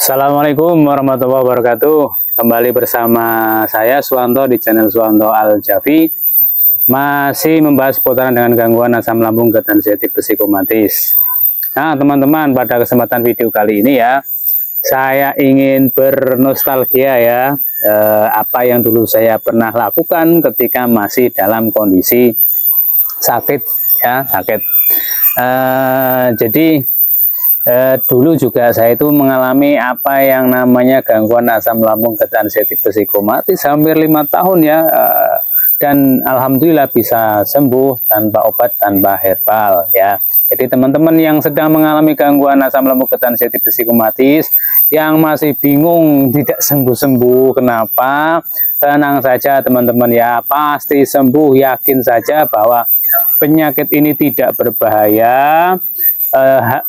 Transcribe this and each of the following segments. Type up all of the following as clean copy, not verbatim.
Assalamualaikum warahmatullahi wabarakatuh. Kembali bersama saya Suwanto di channel Suwanto Al-Jafi. Masih membahas seputaran dengan gangguan asam lambung dan sensitif psikomatis. Nah teman-teman, pada kesempatan video kali ini ya, saya ingin bernostalgia ya, apa yang dulu saya pernah lakukan ketika masih dalam kondisi sakit ya, sakit. Jadi dulu juga saya itu mengalami apa yang namanya gangguan asam lambung dan sensitif psikomatis hampir 5 tahun ya, dan alhamdulillah bisa sembuh tanpa obat, tanpa herbal ya. Jadi teman-teman yang sedang mengalami gangguan asam lambung dan sensitif psikomatis yang masih bingung tidak sembuh-sembuh kenapa, tenang saja teman-teman ya, pasti sembuh, yakin saja bahwa penyakit ini tidak berbahaya.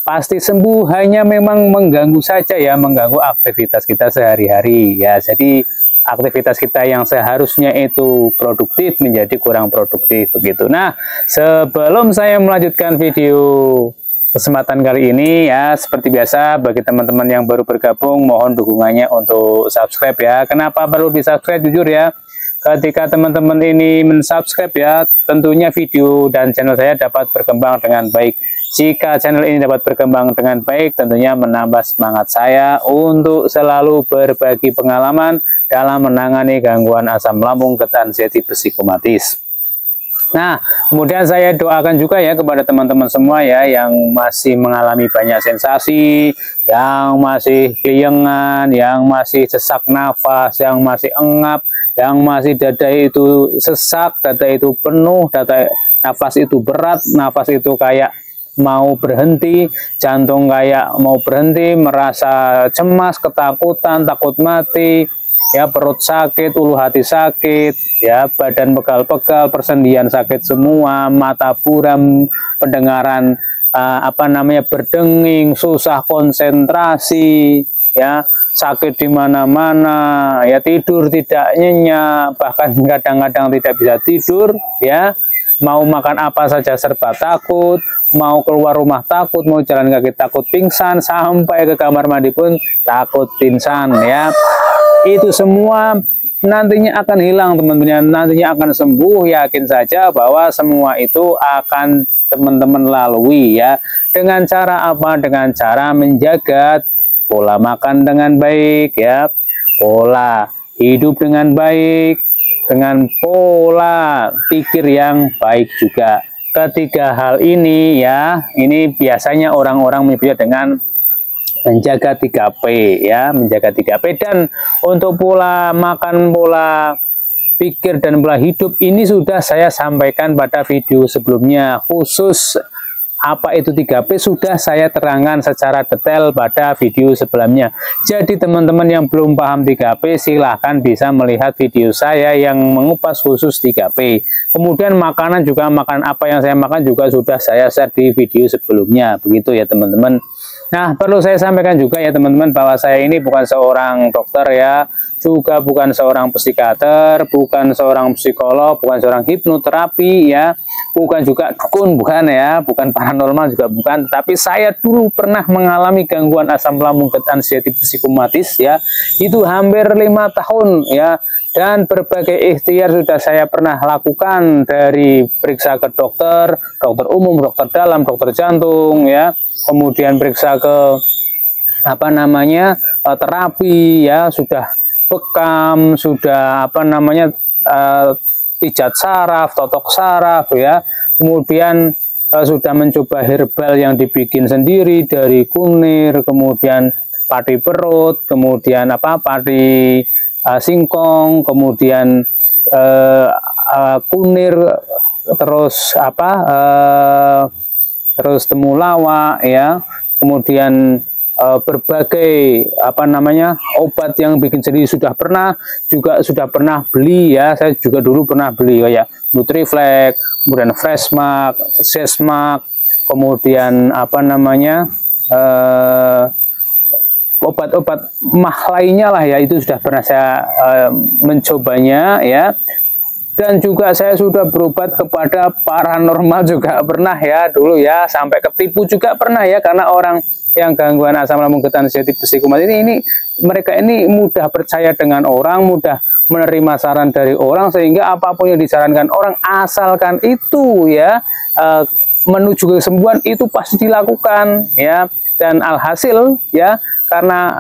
Pasti sembuh, hanya memang mengganggu saja ya, mengganggu aktivitas kita sehari-hari ya. Jadi aktivitas kita yang seharusnya itu produktif menjadi kurang produktif begitu. Nah, sebelum saya melanjutkan video kesempatan kali ini ya, seperti biasa bagi teman-teman yang baru bergabung, mohon dukungannya untuk subscribe ya. Kenapa perlu di subscribe? Jujur ya, ketika teman-teman ini mensubscribe ya, tentunya video dan channel saya dapat berkembang dengan baik. Jika channel ini dapat berkembang dengan baik, tentunya menambah semangat saya untuk selalu berbagi pengalaman dalam menangani gangguan asam lambung dan sensitif psikomatis. Nah, kemudian saya doakan juga ya kepada teman-teman semua ya yang masih mengalami banyak sensasi, yang masih keliengan, yang masih sesak nafas, yang masih engap, yang masih dada itu sesak, dada itu penuh, nafas itu berat, nafas itu kayak mau berhenti, jantung kayak mau berhenti, merasa cemas, ketakutan, takut mati, ya perut sakit, ulu hati sakit, ya badan pegal-pegal, persendian sakit semua, mata buram, pendengaran berdenging, susah konsentrasi, ya sakit di mana-mana, ya tidur tidak nyenyak, bahkan kadang-kadang tidak bisa tidur, ya. Mau makan apa saja serba takut, mau keluar rumah takut, mau jalan kaki takut pingsan, sampai ke kamar mandi pun takut pingsan ya. Itu semua nantinya akan hilang teman-teman, nantinya akan sembuh, yakin saja bahwa semua itu akan teman-teman lalui ya. Dengan cara apa? Dengan cara menjaga pola makan dengan baik ya, pola hidup dengan baik, dengan pola pikir yang baik juga. Ketiga hal ini ya, ini biasanya orang-orang menyebutnya dengan menjaga 3P ya, menjaga 3P. Dan untuk pola makan, pola pikir dan pola hidup ini sudah saya sampaikan pada video sebelumnya. Khusus apa itu 3P sudah saya terangkan secara detail pada video sebelumnya. Jadi teman-teman yang belum paham 3P silahkan bisa melihat video saya yang mengupas khusus 3P. Kemudian makanan juga, makan apa yang saya makan juga sudah saya share di video sebelumnya. Begitu ya teman-teman. Nah, perlu saya sampaikan juga ya teman-teman bahwa saya ini bukan seorang dokter ya, juga bukan seorang psikiater, bukan seorang psikolog, bukan seorang hipnoterapi ya, bukan juga dukun, bukan ya, bukan paranormal juga bukan. Tapi saya dulu pernah mengalami gangguan asam lambung dan sensitif psikomatis ya, itu hampir 5 tahun ya. Dan berbagai ikhtiar sudah saya pernah lakukan, dari periksa ke dokter, dokter umum, dokter dalam, dokter jantung ya, kemudian periksa ke terapi ya, sudah bekam, sudah pijat saraf, totok saraf ya, kemudian sudah mencoba herbal yang dibikin sendiri dari kunir, kemudian padi perut, kemudian padi singkong, kemudian kunir, terus terus temulawak ya, kemudian berbagai obat yang bikin sendiri sudah pernah beli ya. Saya juga dulu pernah beli ya, Nutriflex, kemudian Freshmark, Sesmark, kemudian obat-obat mah lainnya lah ya, itu sudah pernah saya mencobanya ya. Dan juga saya sudah berobat kepada paranormal juga pernah ya dulu ya, sampai ketipu juga pernah ya, karena orang yang gangguan asam lambung getah sensitif besi kumat ini mereka ini mudah percaya dengan orang, mudah menerima saran dari orang, sehingga apapun yang disarankan orang asalkan itu ya menuju kesembuhan itu pasti dilakukan ya. Dan alhasil ya karena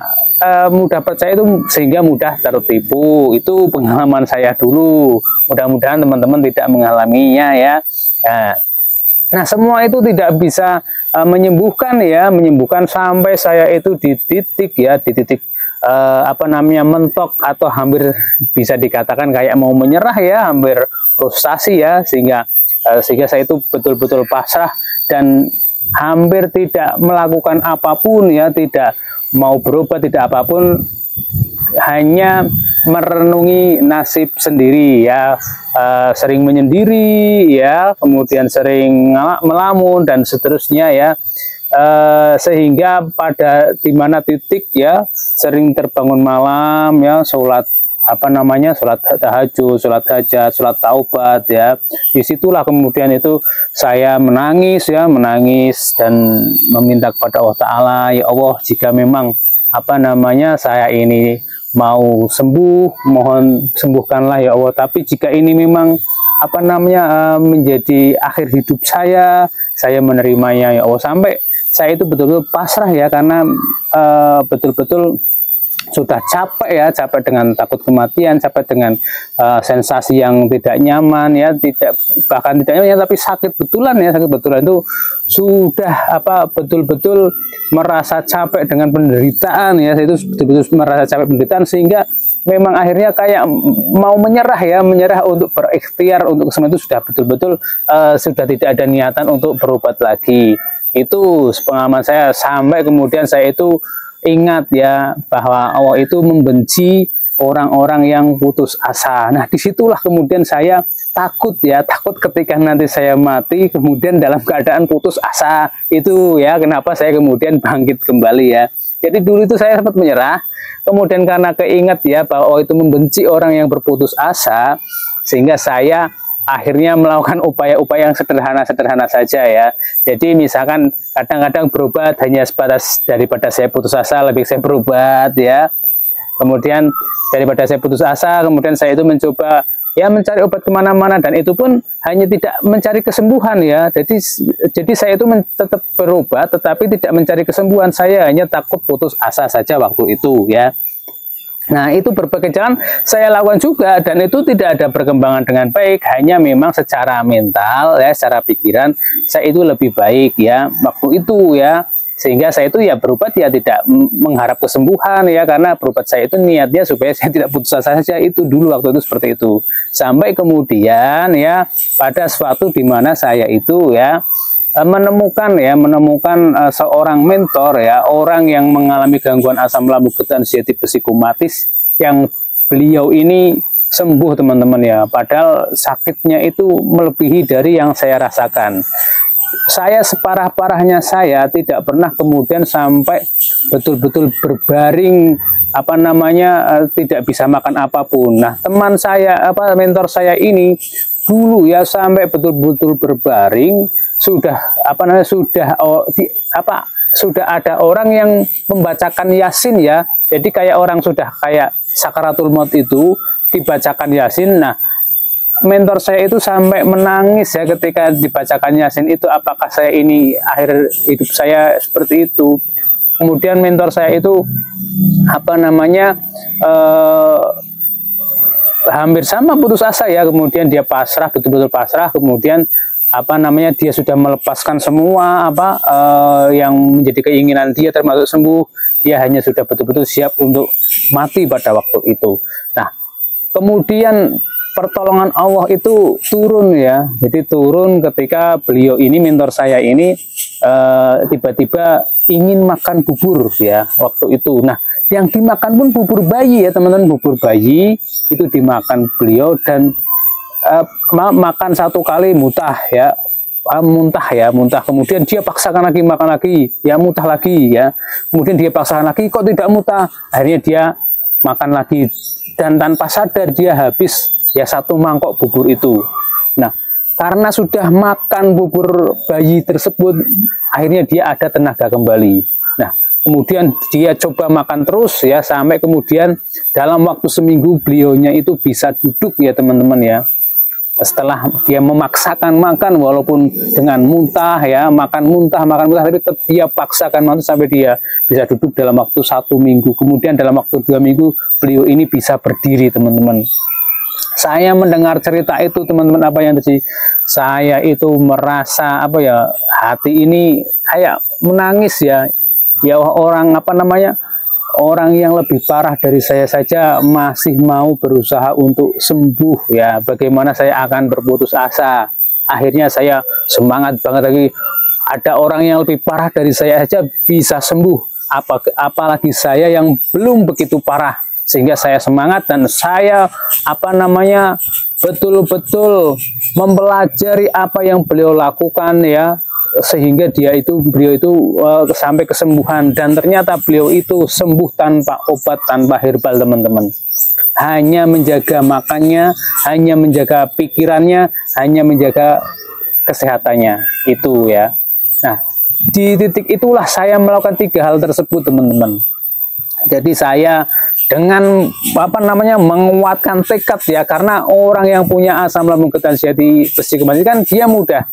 mudah percaya itu sehingga mudah tertipu. Itu pengalaman saya dulu, mudah-mudahan teman-teman tidak mengalaminya ya. Nah, semua itu tidak bisa menyembuhkan ya, menyembuhkan sampai saya itu di titik mentok atau hampir bisa dikatakan kayak mau menyerah ya, hampir frustasi ya, sehingga saya itu betul-betul pasrah dan hampir tidak melakukan apapun ya, tidak mau berobat, tidak apapun, hanya merenungi nasib sendiri ya, sering menyendiri ya, kemudian sering melamun dan seterusnya ya, sehingga pada dimana titik ya sering terbangun malam ya, sholat sholat tahajud, sholat hajat, sholat taubat ya. Disitulah kemudian itu saya menangis dan meminta kepada Allah Ta'ala, ya Allah, jika memang saya ini mau sembuh, mohon sembuhkanlah ya Allah. Tapi jika ini memang menjadi akhir hidup saya menerimanya ya Allah. Sampai saya itu betul-betul pasrah ya, karena betul-betul sudah capek dengan takut kematian, capek dengan sensasi yang tidak nyaman ya, bahkan tidak nyaman ya, tapi sakit betulan itu sudah betul-betul merasa capek dengan penderitaan ya, saya itu betul-betul merasa capek penderitaan, sehingga memang akhirnya kayak mau menyerah untuk berikhtiar untuk kesembuhan itu sudah betul-betul sudah tidak ada niatan untuk berobat lagi. Itu pengalaman saya, sampai kemudian saya itu ingat ya bahwa Allah itu membenci orang-orang yang putus asa. Nah, disitulah kemudian saya takut ketika nanti saya mati kemudian dalam keadaan putus asa itu ya. Kenapa saya kemudian bangkit kembali ya. Jadi dulu itu saya sempat menyerah, kemudian karena keingat ya bahwa Allah itu membenci orang yang berputus asa, sehingga saya akhirnya melakukan upaya-upaya yang sederhana saja ya. Jadi misalkan kadang-kadang berobat hanya sebatas daripada saya putus asa, lebih saya berobat ya. Kemudian daripada saya putus asa, kemudian saya itu mencoba ya mencari obat kemana-mana, dan itu pun hanya tidak mencari kesembuhan ya. Jadi saya itu tetap berobat tetapi tidak mencari kesembuhan, saya hanya takut putus asa saja waktu itu ya. Nah, itu berbagai jalan saya lakukan juga, dan itu tidak ada perkembangan dengan baik, hanya memang secara mental ya, secara pikiran saya itu lebih baik ya waktu itu ya, sehingga saya itu ya berobat ya tidak mengharap kesembuhan ya, karena berobat saya itu niatnya supaya saya tidak putus asa saja. Itu dulu waktu itu seperti itu, sampai kemudian ya pada suatu dimana saya itu ya menemukan seorang mentor ya, orang yang mengalami gangguan asam lambung getah sensitif besi kumatis, yang beliau ini sembuh teman-teman ya, padahal sakitnya itu melebihi dari yang saya rasakan. Saya separah-parahnya saya tidak pernah kemudian sampai betul-betul berbaring tidak bisa makan apapun. Nah, teman saya mentor saya ini dulu ya sampai betul-betul berbaring, sudah ada orang yang membacakan Yasin ya. Jadi kayak orang sudah kayak sakaratul maut itu dibacakan Yasin. Nah, mentor saya itu sampai menangis ya ketika dibacakan Yasin itu, apakah saya ini akhir hidup saya seperti itu. Kemudian mentor saya itu hampir sama putus asa ya, kemudian dia pasrah, betul-betul pasrah, kemudian dia sudah melepaskan semua yang menjadi keinginan dia, termasuk sembuh. Dia hanya sudah betul-betul siap untuk mati pada waktu itu. Nah, kemudian pertolongan Allah itu turun ya. Jadi turun ketika beliau ini, mentor saya ini tiba-tiba ingin makan bubur ya waktu itu. Nah, yang dimakan pun bubur bayi ya teman-teman, bubur bayi itu dimakan beliau, dan makan satu kali muntah, kemudian dia paksakan lagi makan lagi, ya muntah lagi ya, kemudian dia paksakan lagi, kok tidak muntah, akhirnya dia makan lagi, dan tanpa sadar dia habis ya satu mangkok bubur itu. Nah, karena sudah makan bubur bayi tersebut, akhirnya dia ada tenaga kembali. Nah, kemudian dia coba makan terus ya, sampai kemudian dalam waktu seminggu beliaunya itu bisa duduk ya teman-teman ya. Setelah dia memaksakan makan walaupun dengan muntah ya, makan muntah tapi tetap dia paksakan makan sampai dia bisa duduk dalam waktu 1 minggu. Kemudian dalam waktu 2 minggu beliau ini bisa berdiri teman-teman. Saya mendengar cerita itu teman-teman, apa yang terjadi, saya itu merasa apa ya, hati ini kayak menangis ya. Ya orang apa namanya, orang yang lebih parah dari saya saja masih mau berusaha untuk sembuh ya. Bagaimana saya akan berputus asa? Akhirnya saya semangat banget lagi. Ada orang yang lebih parah dari saya saja bisa sembuh. Apalagi saya yang belum begitu parah. Sehingga saya semangat dan saya apa namanya betul-betul mempelajari apa yang beliau lakukan ya, sehingga beliau itu sampai kesembuhan. Dan ternyata beliau itu sembuh tanpa obat, tanpa herbal teman-teman. Hanya menjaga makannya, hanya menjaga pikirannya, hanya menjaga kesehatannya itu ya. Nah, di titik itulah saya melakukan 3 hal tersebut teman-teman. Jadi saya dengan apa namanya menguatkan tekad ya, karena orang yang punya asam lambung ketan jati besi kembali kan dia mudah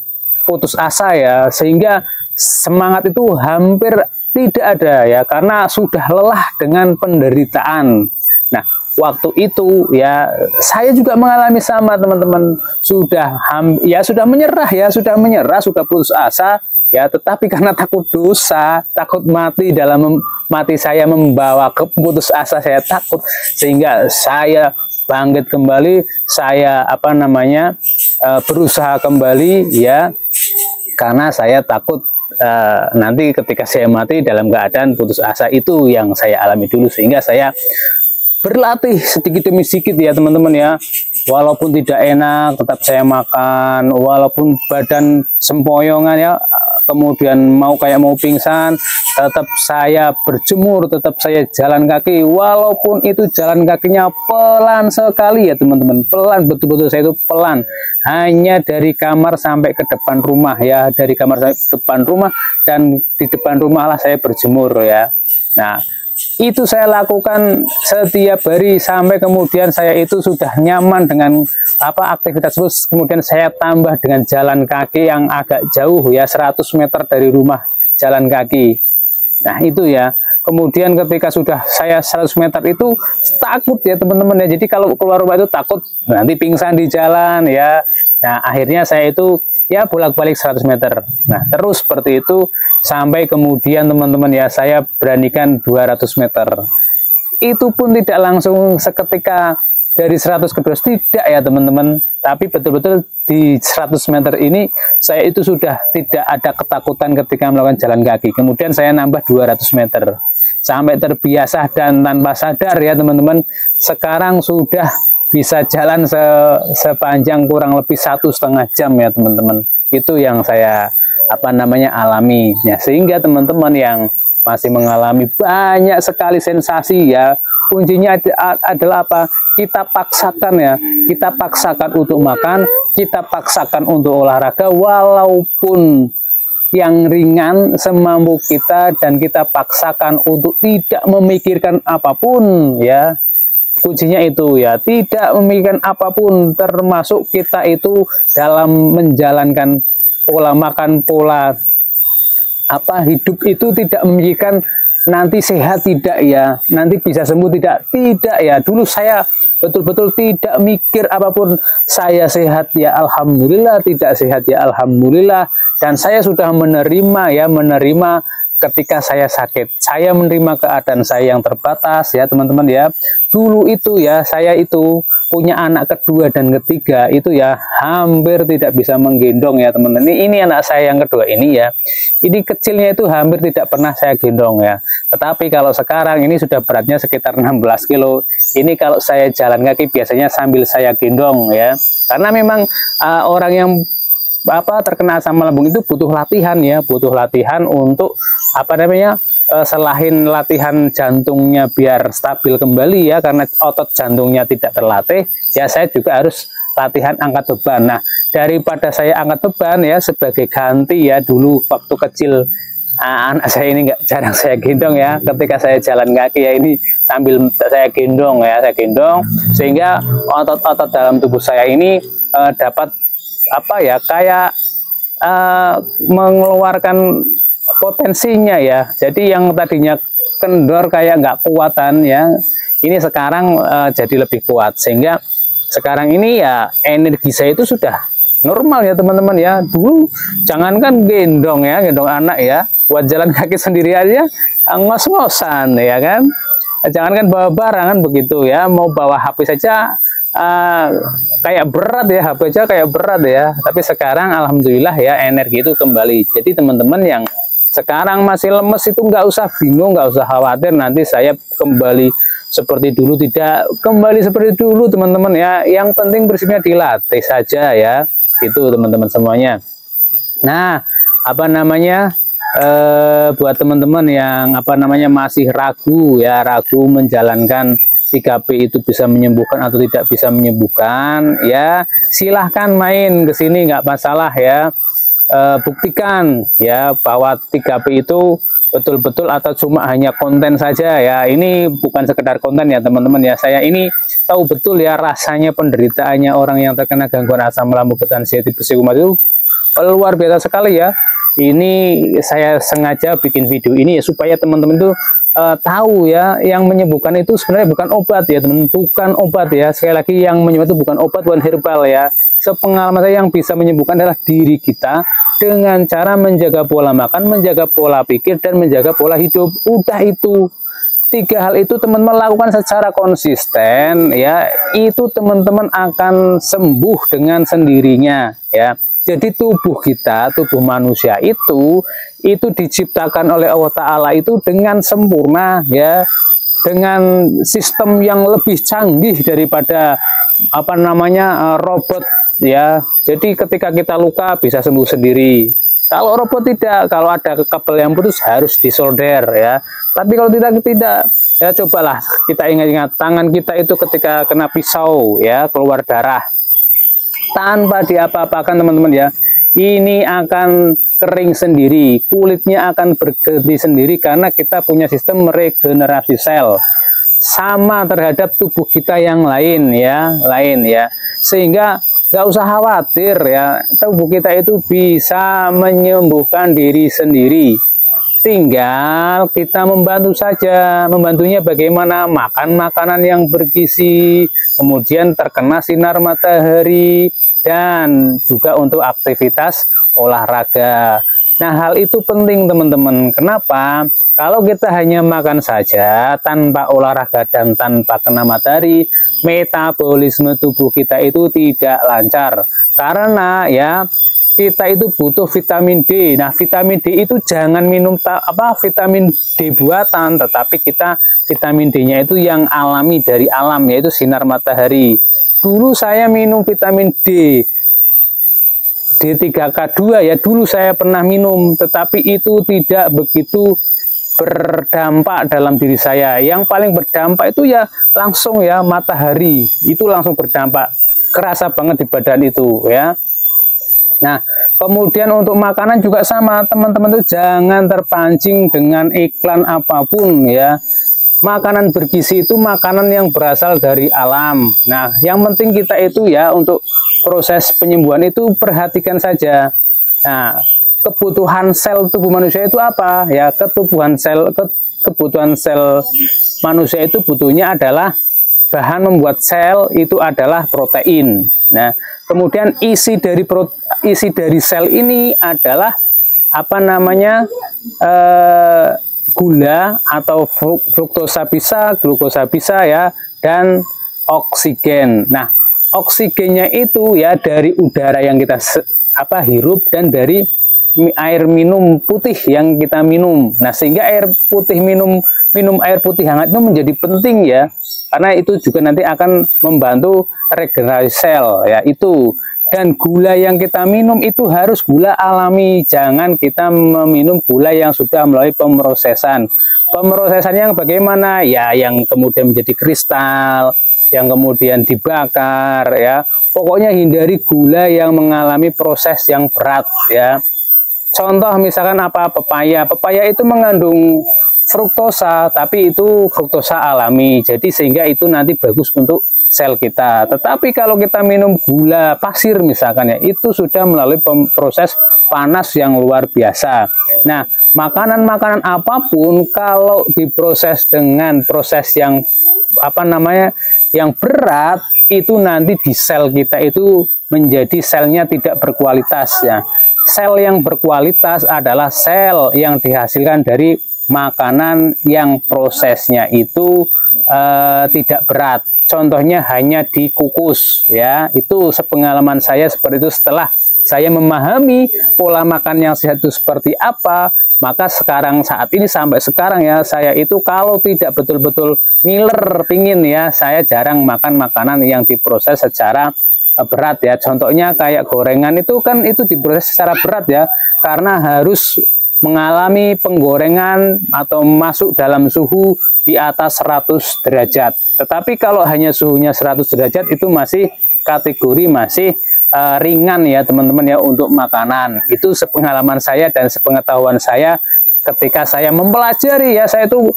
putus asa ya, sehingga semangat itu hampir tidak ada ya, karena sudah lelah dengan penderitaan. Nah, waktu itu ya saya juga mengalami sama teman-teman, sudah menyerah ya, sudah putus asa ya, tetapi karena takut dosa, takut mati, mati saya membawa ke putus asa, saya takut, sehingga saya bangkit kembali, saya apa namanya berusaha kembali ya, karena saya takut nanti ketika saya mati dalam keadaan putus asa. Itu yang saya alami dulu, sehingga saya berlatih sedikit demi sedikit ya teman-teman ya. Walaupun tidak enak tetap saya makan, walaupun badan sempoyongan ya, kemudian mau pingsan, tetap saya berjemur, tetap saya jalan kaki, walaupun itu jalan kakinya pelan sekali ya teman-teman, pelan, betul-betul saya itu pelan, hanya dari kamar sampai ke depan rumah ya, dari kamar sampai ke depan rumah, dan di depan rumah lah saya berjemur ya. Nah, itu saya lakukan setiap hari sampai kemudian saya itu sudah nyaman dengan aktivitas tersebut. Kemudian saya tambah dengan jalan kaki yang agak jauh ya, 100 meter dari rumah jalan kaki. Nah itu ya, kemudian ketika sudah saya 100 meter itu takut ya teman-teman ya, jadi kalau keluar rumah itu takut nanti pingsan di jalan ya. Nah akhirnya saya itu ya bolak-balik 100 meter. Nah terus seperti itu sampai kemudian teman-teman ya, saya beranikan 200 meter. Itu pun tidak langsung seketika dari 100 ke 200, tidak ya teman-teman, tapi betul-betul di 100 meter ini saya itu sudah tidak ada ketakutan ketika melakukan jalan kaki. Kemudian saya nambah 200 meter sampai terbiasa, dan tanpa sadar ya teman-teman, sekarang sudah bisa jalan sepanjang kurang lebih 1,5 jam ya teman-teman. Itu yang saya alami ya, sehingga teman-teman yang masih mengalami banyak sekali sensasi ya, kuncinya adalah apa? Kita paksakan ya, kita paksakan untuk makan, kita paksakan untuk olahraga walaupun yang ringan semampu kita, dan kita paksakan untuk tidak memikirkan apapun ya. Kuncinya itu ya, tidak memikirkan apapun, termasuk kita itu dalam menjalankan pola makan, pola hidup itu tidak memikirkan nanti sehat tidak ya, nanti bisa sembuh tidak ya. Dulu saya betul-betul tidak mikir apapun, saya sehat ya alhamdulillah, tidak sehat ya alhamdulillah, dan saya sudah menerima ketika saya sakit, saya menerima keadaan saya yang terbatas ya teman-teman ya. Dulu itu ya, saya itu punya anak kedua dan ketiga itu ya hampir tidak bisa menggendong ya teman-teman. Ini anak saya yang kedua ini ya, ini kecilnya itu hampir tidak pernah saya gendong ya. Tetapi kalau sekarang ini sudah beratnya sekitar 16 kilo. Ini kalau saya jalan kaki biasanya sambil saya gendong ya, karena memang orang yang terkena asam lambung itu butuh latihan ya, butuh latihan untuk selain latihan jantungnya biar stabil kembali ya, karena otot jantungnya tidak terlatih ya, saya juga harus latihan angkat beban. Nah daripada saya angkat beban ya sebagai ganti ya, dulu waktu kecil anak saya ini jarang saya gendong ya, ketika saya jalan kaki ya ini sambil saya gendong ya, saya gendong sehingga otot-otot dalam tubuh saya ini dapat apa ya, kayak mengeluarkan potensinya ya. Jadi yang tadinya kendor kayak nggak kuatan ya, ini sekarang jadi lebih kuat, sehingga sekarang ini ya energi saya itu sudah normal ya teman-teman ya. Dulu jangankan gendong ya, gendong anak ya, buat jalan kaki sendiri aja ngos-ngosan ya kan. Jangankan bawa barang kan begitu ya, mau bawa HP saja kayak berat ya, HP aja kayak berat ya. Tapi sekarang alhamdulillah ya energi itu kembali. Jadi teman-teman yang sekarang masih lemes itu nggak usah bingung, nggak usah khawatir nanti saya kembali seperti dulu. Tidak kembali seperti dulu teman-teman ya, yang penting bersihnya dilatih saja ya, itu teman-teman semuanya. Nah apa namanya, buat teman-teman yang apa namanya masih ragu ya, ragu menjalankan 3P itu bisa menyembuhkan atau tidak bisa menyembuhkan ya, silahkan main ke sini, nggak masalah ya. Buktikan ya bahwa 3P itu betul-betul atau cuma hanya konten saja ya. Ini bukan sekedar konten ya teman-teman ya, saya ini tahu betul ya rasanya penderitaannya orang yang terkena gangguan asam lambung dan tipes kumat itu luar biasa sekali ya. Ini saya sengaja bikin video ini ya supaya teman-teman itu tahu ya, yang menyembuhkan itu sebenarnya bukan obat ya teman, bukan obat ya. Sekali lagi, yang menyembuhkan itu bukan obat, bukan herbal ya. Sepengalaman saya, yang bisa menyembuhkan adalah diri kita dengan cara menjaga pola makan, menjaga pola pikir, dan menjaga pola hidup. Udah itu 3 hal itu teman-teman lakukan secara konsisten ya, itu teman-teman akan sembuh dengan sendirinya ya. Jadi tubuh kita, tubuh manusia itu diciptakan oleh Allah Ta'ala itu dengan sempurna ya, dengan sistem yang lebih canggih daripada apa namanya robot ya. Jadi ketika kita luka bisa sembuh sendiri. Kalau robot tidak, kalau ada kabel yang putus harus disolder ya. Tapi kalau tidak ya, cobalah kita ingat-ingat tangan kita itu ketika kena pisau ya, keluar darah tanpa diapa-apakan teman-teman ya, ini akan kering sendiri, kulitnya akan berganti sendiri karena kita punya sistem regenerasi sel. Sama terhadap tubuh kita yang lain ya, sehingga nggak usah khawatir ya, tubuh kita itu bisa menyembuhkan diri sendiri. Tinggal kita membantu saja. Membantunya bagaimana? Makan makanan yang bergizi, kemudian terkena sinar matahari, dan juga untuk aktivitas olahraga. Nah, hal itu penting teman-teman. Kenapa? Kalau kita hanya makan saja tanpa olahraga dan tanpa kena matahari, metabolisme tubuh kita itu tidak lancar. Karena ya, kita itu butuh vitamin D. Nah, vitamin D itu jangan minum vitamin D buatan, tetapi kita vitamin D-nya itu yang alami dari alam, yaitu sinar matahari. Dulu saya minum vitamin D, D3K2 ya, dulu saya pernah minum, tetapi itu tidak begitu berdampak dalam diri saya. Yang paling berdampak itu ya langsung ya matahari, itu langsung berdampak, kerasa banget di badan itu ya. Nah, kemudian untuk makanan juga sama, teman-teman itu jangan terpancing dengan iklan apapun ya. Makanan bergizi itu makanan yang berasal dari alam. Nah, yang penting kita itu ya, untuk proses penyembuhan itu perhatikan saja. Nah, kebutuhan sel tubuh manusia itu apa? Ya, kebutuhan sel manusia itu butuhnya adalah bahan membuat sel itu adalah protein. Nah, kemudian isi dari sel ini adalah apa namanya, gula atau fruktosa bisa, glukosa bisa ya, dan oksigen. Nah, oksigennya itu ya dari udara yang kita hirup dan dari air minum putih yang kita minum. Nah, sehingga air putih minum air putih hangat itu menjadi penting ya, karena itu juga nanti akan membantu regenerasi sel ya itu. Dan gula yang kita minum itu harus gula alami, jangan kita meminum gula yang sudah melalui pemrosesan. Pemrosesan yang bagaimana? Ya, yang kemudian menjadi kristal, yang kemudian dibakar ya. Pokoknya hindari gula yang mengalami proses yang berat ya. Contoh misalkan apa, pepaya itu mengandung fruktosa, tapi itu fruktosa alami, jadi sehingga itu nanti bagus untuk sel kita. Tetapi kalau kita minum gula pasir misalkan ya, itu sudah melalui proses panas yang luar biasa. Nah, makanan-makanan apapun kalau diproses dengan proses yang yang berat, itu nanti di sel kita itu menjadi selnya tidak berkualitas ya. Sel yang berkualitas adalah sel yang dihasilkan dari makanan yang prosesnya itu tidak berat. Contohnya hanya dikukus ya. Itu sepengalaman saya seperti itu. Setelah saya memahami pola makan yang sehat itu seperti apa, maka sekarang saat ini sampai sekarang ya, saya itu kalau tidak betul-betul ngiler pingin ya, saya jarang makan makanan yang diproses secara berat ya. Contohnya kayak gorengan itu kan itu diproses secara berat ya, karena harus mengalami penggorengan atau masuk dalam suhu di atas 100 derajat. Tetapi kalau hanya suhunya 100 derajat itu masih kategori masih ringan ya teman-teman ya untuk makanan. Itu sepengalaman saya dan sepengetahuan saya ketika saya mempelajari ya, saya itu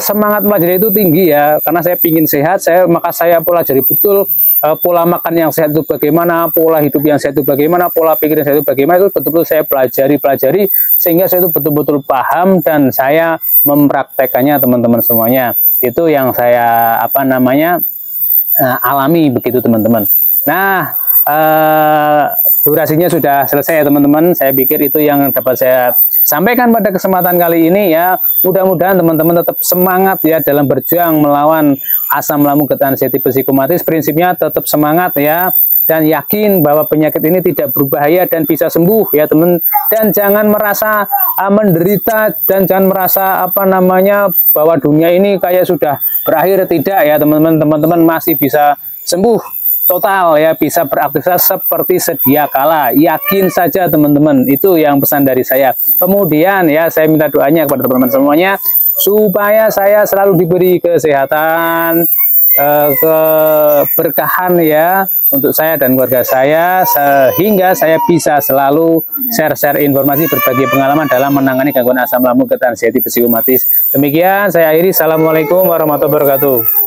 semangat belajar itu tinggi ya, karena saya ingin sehat, maka saya pelajari betul pola makan yang sehat itu bagaimana, pola hidup yang sehat itu bagaimana, pola pikir yang sehat itu bagaimana, itu betul-betul saya pelajari sehingga saya itu betul-betul paham dan saya mempraktekannya teman-teman semuanya. Itu yang saya alami begitu teman-teman. Nah, durasinya sudah selesai ya teman-teman. Saya pikir itu yang dapat saya sampaikan pada kesempatan kali ini ya. Mudah-mudahan teman-teman tetap semangat ya dalam berjuang melawan asam lambung getaran sensitif psikomatis. Prinsipnya tetap semangat ya, dan yakin bahwa penyakit ini tidak berbahaya dan bisa sembuh ya teman. Dan jangan merasa menderita dan jangan merasa bahwa dunia ini kayak sudah berakhir. Tidak ya teman-teman, teman-teman masih bisa sembuh total ya, bisa beraktivitas seperti sedia kala. Yakin saja teman-teman, itu yang pesan dari saya. Kemudian ya, saya minta doanya kepada teman-teman semuanya supaya saya selalu diberi kesehatan, keberkahan ya untuk saya dan keluarga saya, sehingga saya bisa selalu share-share informasi, berbagi pengalaman dalam menangani gangguan asam lambung getaran sensitif psikomatis. Demikian saya akhiri. Assalamualaikum warahmatullahi wabarakatuh.